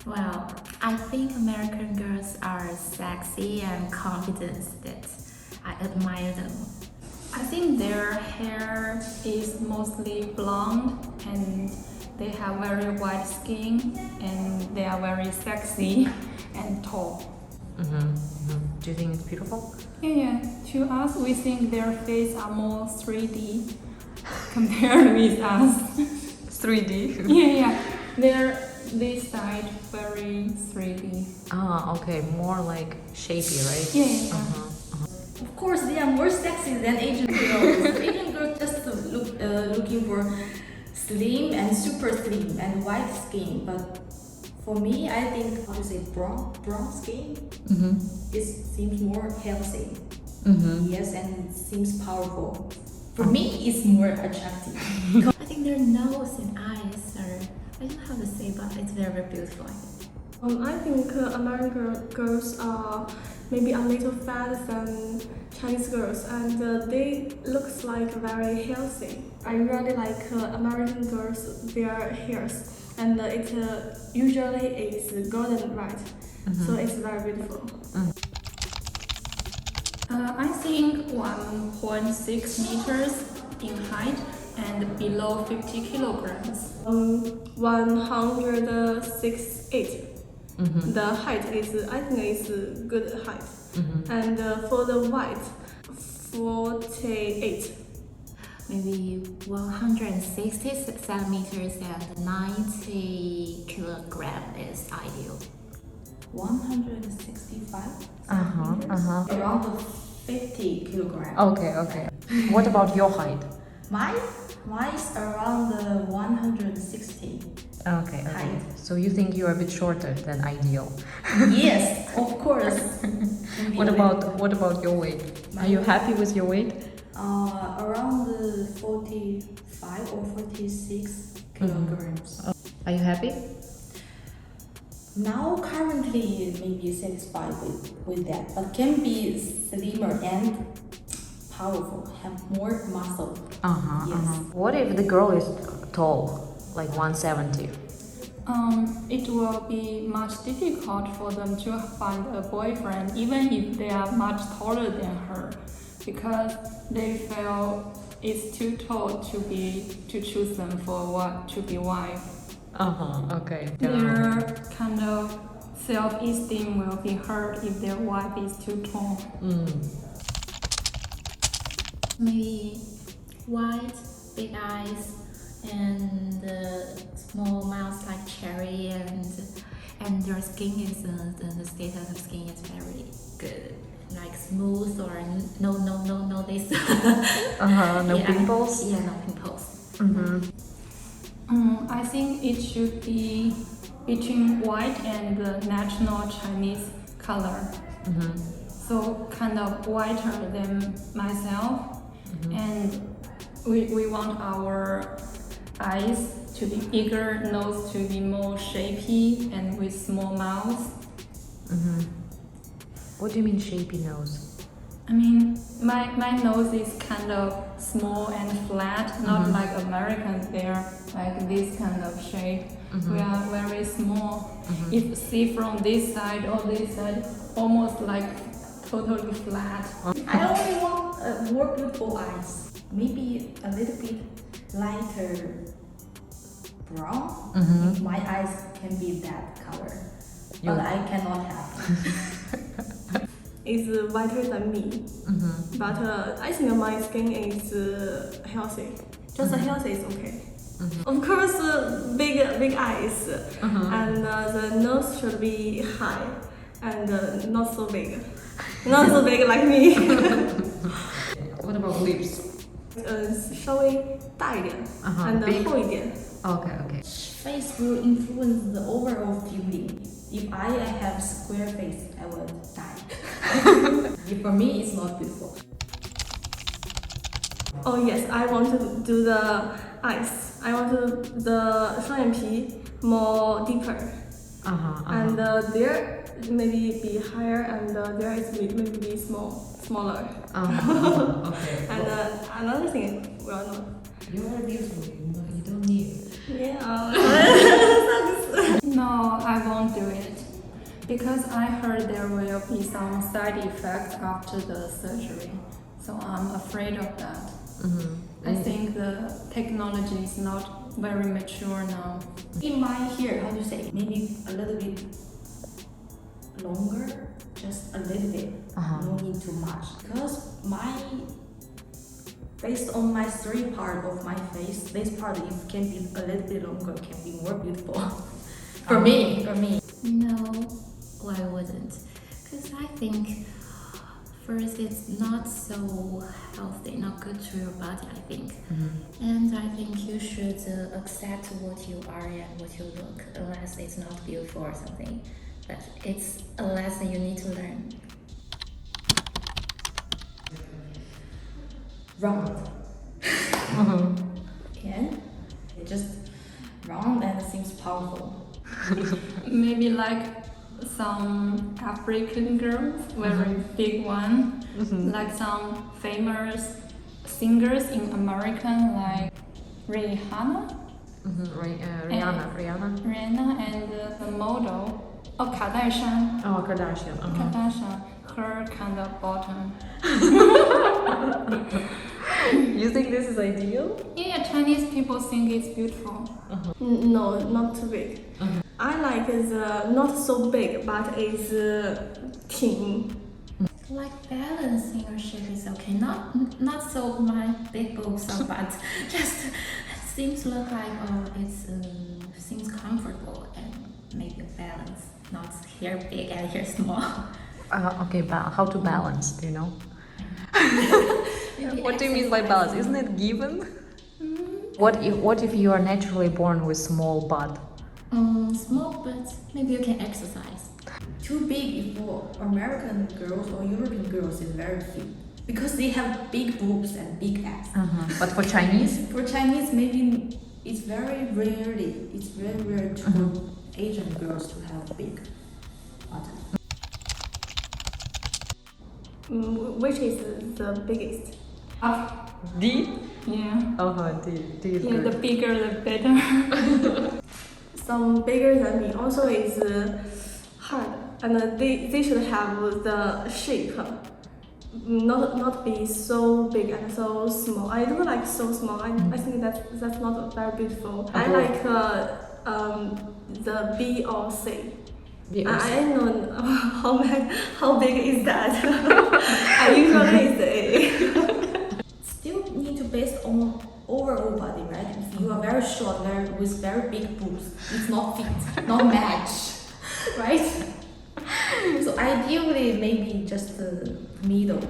Well, I think American girls are sexy and confident that I admire them. I think their hair is mostly blonde and they have very white skin and they are very sexy and tall. Do you think it's beautiful? Yeah, to us we think their face are more 3D compared with us. 3D? Yeah, this side very 3D. Ah, okay, more like shapy, right? Yeah. Of course, they are more sexy than Asian girls. Asian girls just looking for slim and super slim and white skin. But for me, I think how to say brown skin. It seems more healthy. Yes, and seems powerful. For me, it's more attractive. I think their nose and eyes are, I don't know how to say, but it's very, very beautiful. I think American girls are maybe a little fatter than Chinese girls, and they looks like very healthy. I really like American girls, their hairs, and it usually is golden red, so it's very beautiful. I think 1.6 meters in height and below 50 kilograms. 168. The height is, I think, is good height. And for the weight, 48. Maybe 160 centimeters and 90 kilograms is ideal. 165 Uh-huh. around 50 kilograms. Okay. What about your height? Mine is around 160. Okay. Height. So you think you're a bit shorter than ideal? Yes, of course. What about your weight? Are you happy with your weight? Around 45 or 46 kilograms. Are you happy? Now, currently, maybe satisfied with that, but can be slimmer and powerful, have more muscle. Yes. What if the girl is tall, like 170? It will be much difficult for them to find a boyfriend even if they are much taller than her, because they feel it's too tall to choose them to be wife. Okay. Their kind of self-esteem will be hurt if their wife is too tall. Maybe white, big eyes, and small mouth like cherry, and their skin is the state of the skin is very good, like smooth or no this. No pimples. Yeah, no pimples. I think it should be between white and the national Chinese color. So kind of whiter than myself, and we want our eyes to be bigger, nose to be more shapy and with small mouth. What do you mean shapy nose? I mean, my nose is kind of small and flat, not like Americans. They're like this kind of shape. We are very small. If you see from this side or this side, almost like totally flat. I only want more beautiful eyes. Maybe a little bit lighter brown. If my eyes can be that color, but I cannot have. Is whiter than me, but I think my skin is healthy. Just healthy is okay. Of course, big eyes, and the nose should be high, and not so big like me. What about lips? 稍微大一点 and 厚一点。 Okay. Face will influence the overall feeling. If I have square face, I will die. For me, it's not beautiful. Oh yes, I want to do the eyes. I want to the 双眼皮 more deeper. And there maybe be higher, and there is maybe be smaller. Okay. And another thing, well, no. You are beautiful. You don't need it. Yeah. No, I want Because I heard there will be some side effects after the surgery, so I'm afraid of that. I think the technology is not very mature now. In my here, how to say, maybe a little bit longer, just a little bit, no need too much. Because based on my three part of my face, this part if can be a little bit longer, can be more beautiful. For me. No, I wouldn't. Because I think first it's not so healthy, not good to your body, I think. And I think you should accept what you are and what you look, unless it's not beautiful or something. But it's a lesson you need to learn. Round. And it just round and seems powerful. Maybe like some African girls, very big one, like some famous singers in America, like Rihanna. Rihanna and the model. Oh, Kardashian. Oh, Kardashian. Kardashian. Her kind of bottom. You think this is ideal? Yeah, Chinese people think it's beautiful. No, not too big. I like the not so big, but it's thin. Like balancing your shape is okay. Not so my big boobs are, but just seems look like seems comfortable and maybe a balance. Not here big and here small. Okay, how to balance, do you know? Maybe What do you mean by balance? Isn't it given? What if you are naturally born with small butt? Small, but maybe you can exercise. Too big for American girls or European girls is very fit. Because they have big boobs and big ass. But for Chinese? For Chinese, maybe it's very rare for Asian girls to have big bottom. Which is the biggest? D? Yeah. D is Yeah, good. the bigger the better. Some bigger than me also is hard, and they should have the shape, not be so big and so small. I don't like so small. I think that's not very beautiful. I like the B or C. I don't know how big is that. I usually is the A. Still need to base on overall body, right? If you are very short, with very big boobs, it's not fit, not match, right? So ideally, maybe just the middle.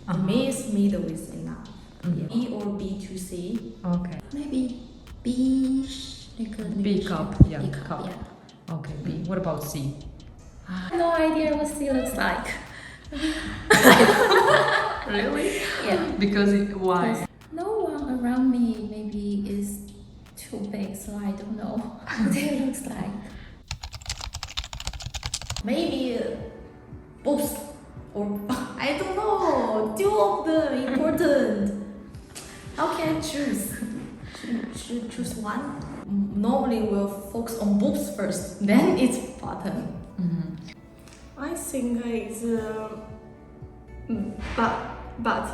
For me, middle is enough. Yeah. E or B to C. Okay. Maybe B, B cup, yeah, B cup. yeah. Okay, B. What about C? No idea what C looks like. Really? Yeah. Because why? No one around me maybe is too big, so I don't know what it looks like. Maybe both, or I don't know. Two of the important. How can I choose? Should choose one. Normally, we'll focus on boobs first, then it's bottom. I think it's butt.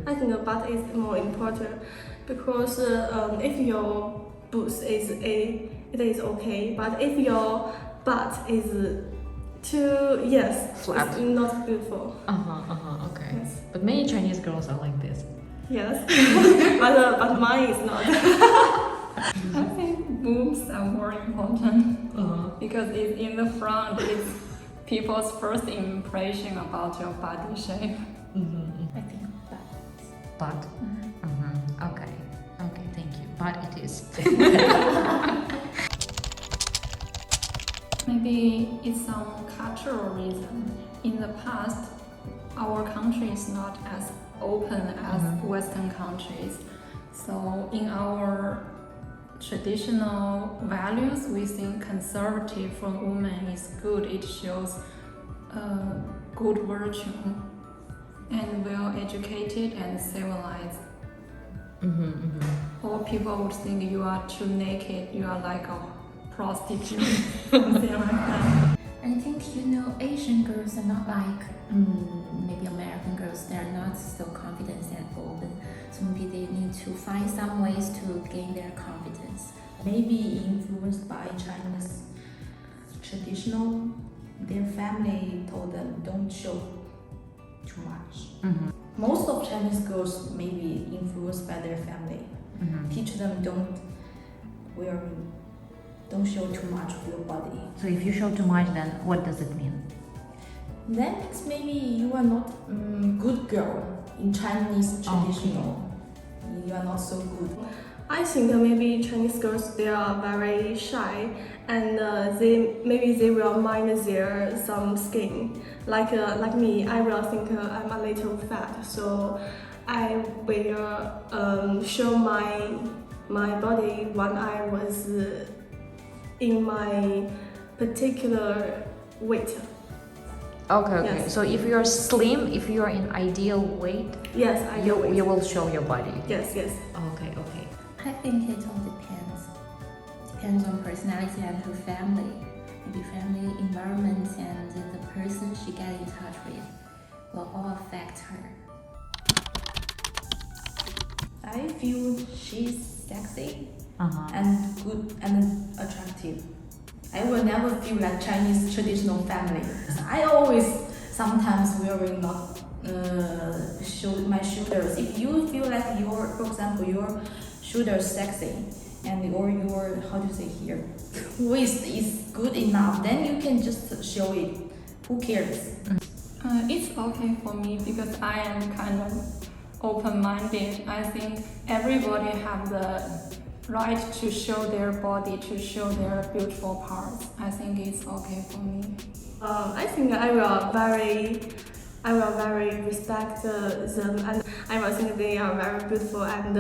I think the butt is more important because if your boobs is A, it is okay. But if your butt is too Flat. it's not beautiful. Okay. Yes. But many Chinese girls are like this. Yes, but mine is not. I think boobs are more important because it's in the front. It's people's first impression about your body shape. I think But okay, thank you. But it is. Maybe it's some cultural reason. In the past, our country is not as open as Western countries. So in our traditional values, we think conservative for women is good. It shows good virtue and well educated and civilized. Or people would think you are too naked, you are like a prostitute, something like that. And I think, Asian girls are not like maybe American girls. They're not so confident and open. So maybe they need to find some ways to gain their confidence. Maybe influenced by Chinese traditional, their family told them don't show too much. Most of Chinese girls may be influenced by their family. Teach them don't show too much of your body. So if you show too much, then what does it mean? Then it's maybe you are not good girl in Chinese traditional. You are not so good. I think maybe Chinese girls, they are very shy, and they will mind their some skin. Like me, I will think I'm a little fat, so I will show my body when I was in my particular weight. Okay. Yes. So if you're slim, if you're in ideal weight, Yes, I you weight. will show your body. Yes. Okay. I think it all depends. Depends on personality and her family. Maybe family, environment, and the person she get in touch with will all affect her. I feel she's sexy Uh-huh. and good and attractive. I will never feel like Chinese traditional family. I always sometimes wearing not show my shoulders. If you feel like for example, your shoulders sexy and your how to say here, waist is good enough, then you can just show it. Who cares? It's okay for me because I am kind of open-minded. I think everybody have the right to show their body, to show their beautiful parts. I think it's okay for me. I think I will very respect them, and I will think they are very beautiful, and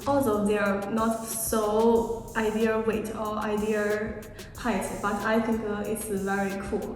although they are not so ideal weight or ideal height, but I think it's very cool.